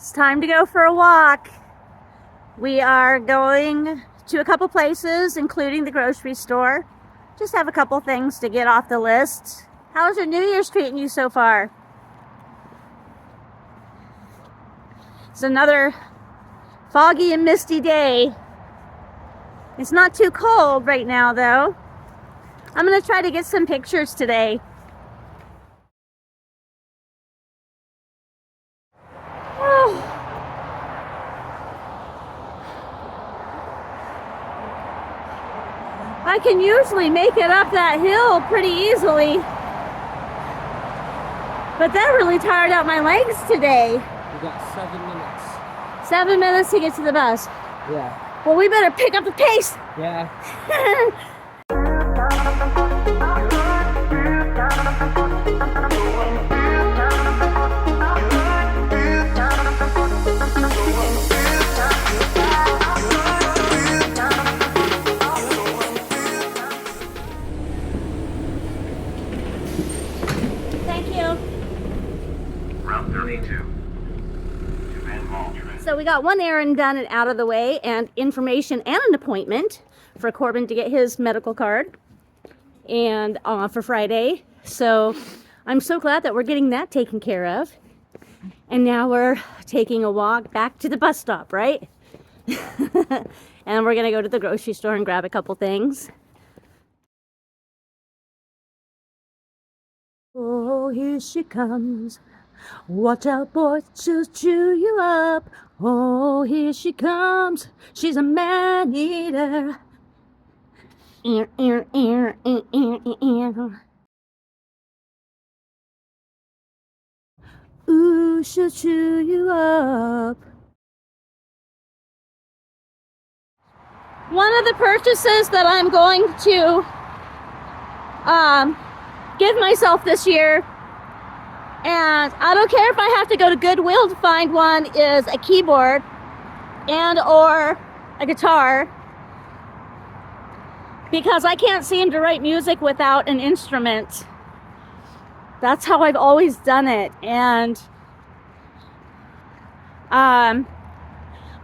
It's time to go for a walk. We are going to a couple places, including the grocery store. Just have a couple things to get off the list. How's your New Year's treating you so far? It's another foggy and misty day. It's not too cold right now, though. I'm going to try to get some pictures today. I can usually make it up that hill pretty easily, but that really tired out my legs today. We got 7 minutes. 7 minutes to get to the bus. Yeah. Well, we better pick up the pace. Yeah. Thank you. Route 32. So we got one errand done and out of the way, and information and an appointment for Corbin to get his medical card and for Friday. So I'm so glad that we're getting that taken care of. And now we're taking a walk back to the bus stop, right? And we're gonna go to the grocery store and grab a couple things. Oh, here she comes. Watch out, boys, she'll chew you up. Oh, here she comes. She's a man-eater. Ooh, she'll chew you up. One of the purchases that I'm going to give myself this year, and I don't care if I have to go to Goodwill to find one, is a keyboard and or a guitar, because I can't seem to write music without an instrument. That's how I've always done it, and I'm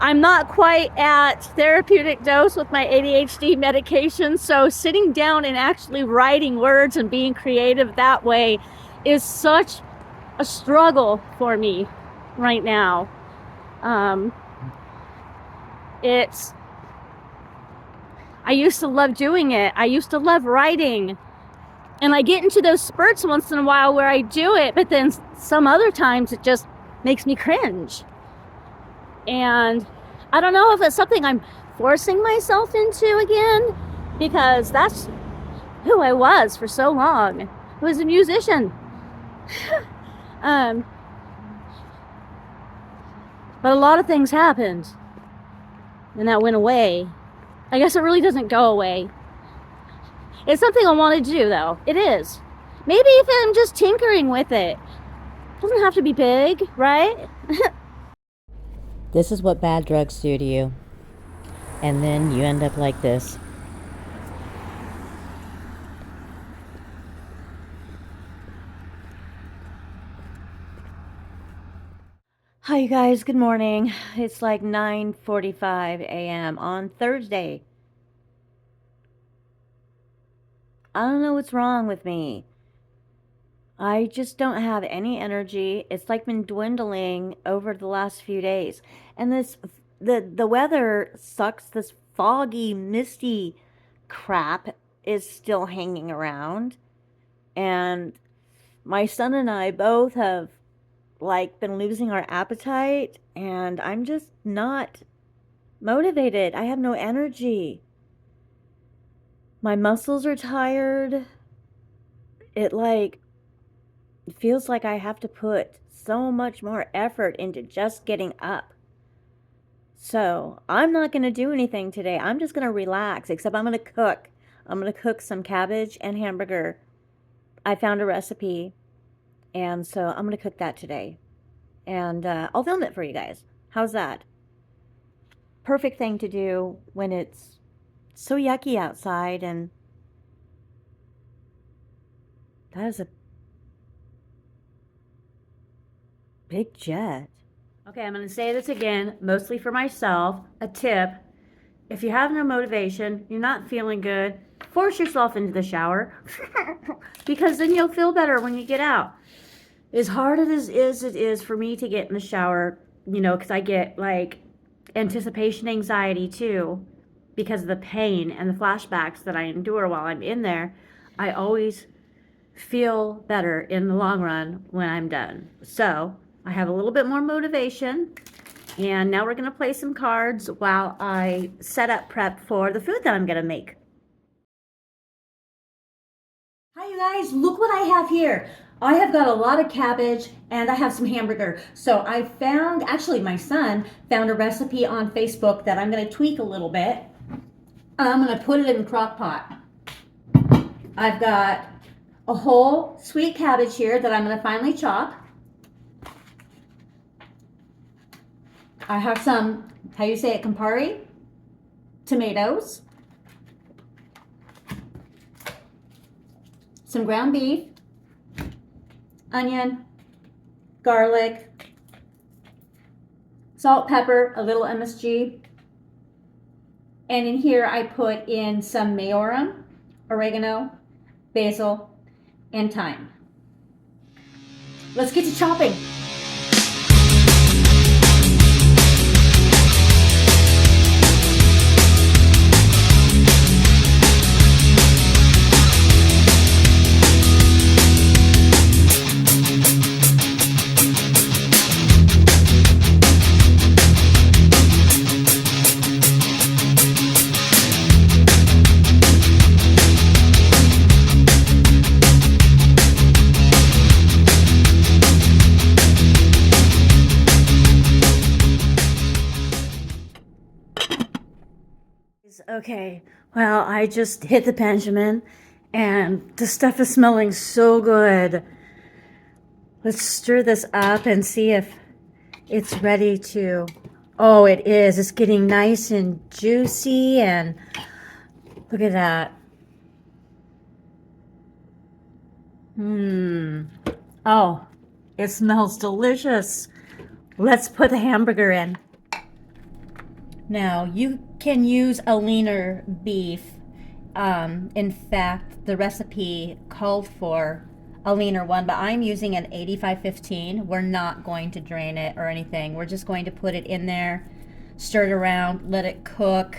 not quite at therapeutic dose with my ADHD medication, so sitting down and actually writing words and being creative that way is such a struggle for me right now. I used to love doing it. I used to love writing. And I get into those spurts once in a while where I do it, but then some other times it just makes me cringe. And I don't know if it's something I'm forcing myself into again, because that's who I was for so long. I was a musician. But a lot of things happened, and that went away. I guess it really doesn't go away. It's something I wanted to do, though. It is. Maybe if I'm just tinkering with it. It doesn't have to be big, right? This is what bad drugs do to you. And then you end up like this. Hi, you guys. Good morning. It's like 9:45 a.m. on Thursday. I don't know what's wrong with me. I just don't have any energy. It's like been dwindling over the last few days. And the weather sucks. This foggy, misty crap is still hanging around. And my son and I both have been losing our appetite, and I'm just not motivated. I have no energy. My muscles are tired. It feels like I have to put so much more effort into just getting up. So I'm not going to do anything today. I'm just going to relax, except I'm going to cook. I'm going to cook some cabbage and hamburger. I found a recipe, and so I'm going to cook that today. And I'll film it for you guys. How's that? Perfect thing to do when it's so yucky outside. And that is a big jet. Okay, I'm going to say this again, mostly for myself. A tip: if you have no motivation, you're not feeling good, force yourself into the shower because then you'll feel better when you get out. As hard as it is for me to get in the shower, you know, because I get like anticipation anxiety too because of the pain and the flashbacks that I endure while I'm in there, I always feel better in the long run when I'm done. So I have a little bit more motivation, and now we're going to play some cards while I set up prep for the food that I'm going to make. Hi you guys, look what I have here. I have got a lot of cabbage and I have some hamburger. So I found, actually my son found a recipe on Facebook that I'm going to tweak a little bit. And I'm going to put it in the crock pot. I've got a whole sweet cabbage here that I'm going to finely chop. I have some, how you say it, Campari tomatoes. Some ground beef, onion, garlic, salt, pepper, a little MSG. And in here I put in some majoram, oregano, basil, and thyme. Let's get to chopping. Okay, well, I just hit the Benjamin and the stuff is smelling so good. Let's stir this up and see if it's ready to... Oh, it is. It's getting nice and juicy, and look at that. Oh, it smells delicious. Let's put the hamburger in. Now, you can use a leaner beef. In fact, the recipe called for a leaner one, but I'm using an 85/15. We're not going to drain it or anything. We're just going to put it in there, stir it around, let it cook.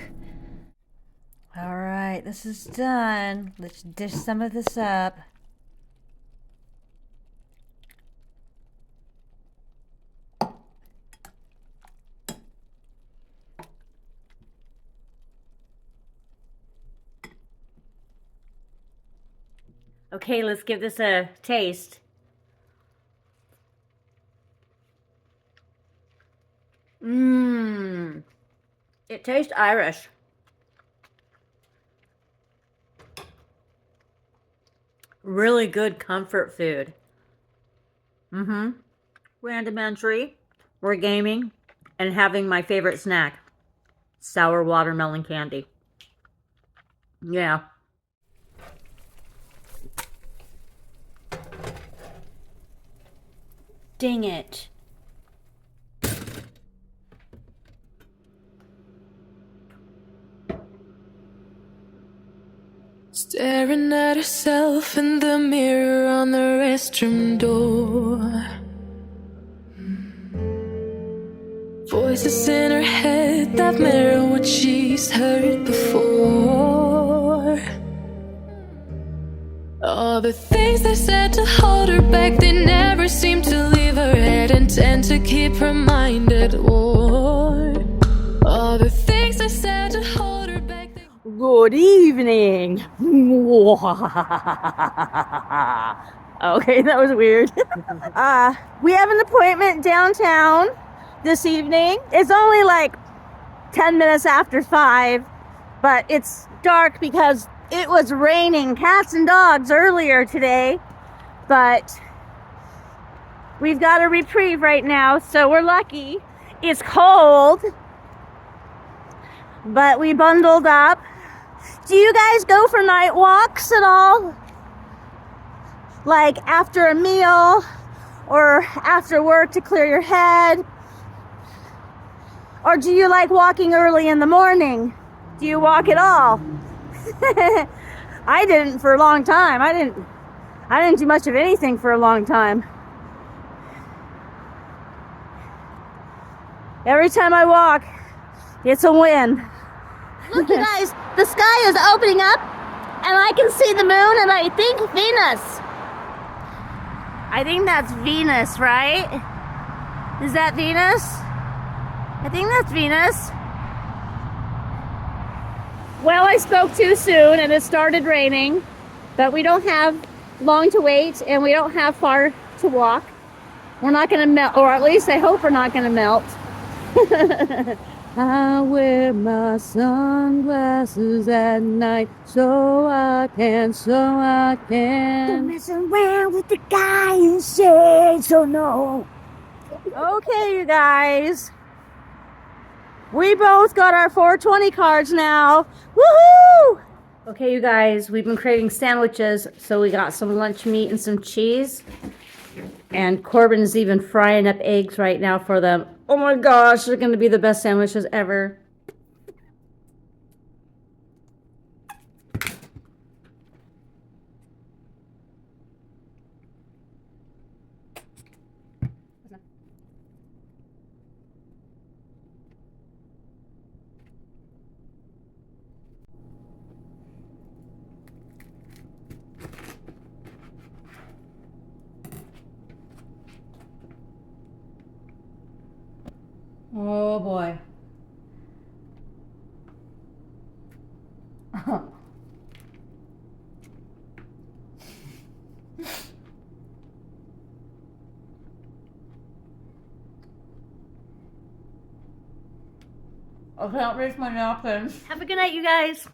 All right, this is done. Let's dish some of this up. Okay, let's give this a taste. It tastes Irish. Really good comfort food. Random entry. We're gaming and having my favorite snack, sour watermelon candy. Yeah. Dang it. Staring at herself in the mirror on the restroom door. Voices in her head that mirror what she's heard before. All the things they said to hold her back, they never seem to leave her head and tend to keep her mind at war. All the things they said to hold her back. Good evening. Okay, that was weird. We have an appointment downtown this evening. It's only like 10 minutes after 5, but it's dark because it was raining cats and dogs earlier today, but we've got a reprieve right now, so we're lucky. It's cold, but we bundled up. Do you guys go for night walks at all? Like after a meal or after work to clear your head? Or do you like walking early in the morning? Do you walk at all? I didn't for a long time. I didn't do much of anything for a long time. Every time I walk, it's a win. Look, you guys, the sky is opening up, and I can see the moon, and I think Venus. I think that's Venus, right? Is that Venus? I think that's Venus. Well, I spoke too soon, and it started raining, but we don't have long to wait, and we don't have far to walk. We're not going to melt, or at least I hope we're not going to melt. I wear my sunglasses at night so I can. Don't mess around with the guy in shades, so no. Okay, you guys. We both got our 420 cards now. Woohoo! Okay, you guys, we've been creating sandwiches, so we got some lunch meat and some cheese. And Corbin is even frying up eggs right now for them. Oh my gosh, they're going to be the best sandwiches ever. Oh boy. I can't reach my napkin. Have a good night, you guys.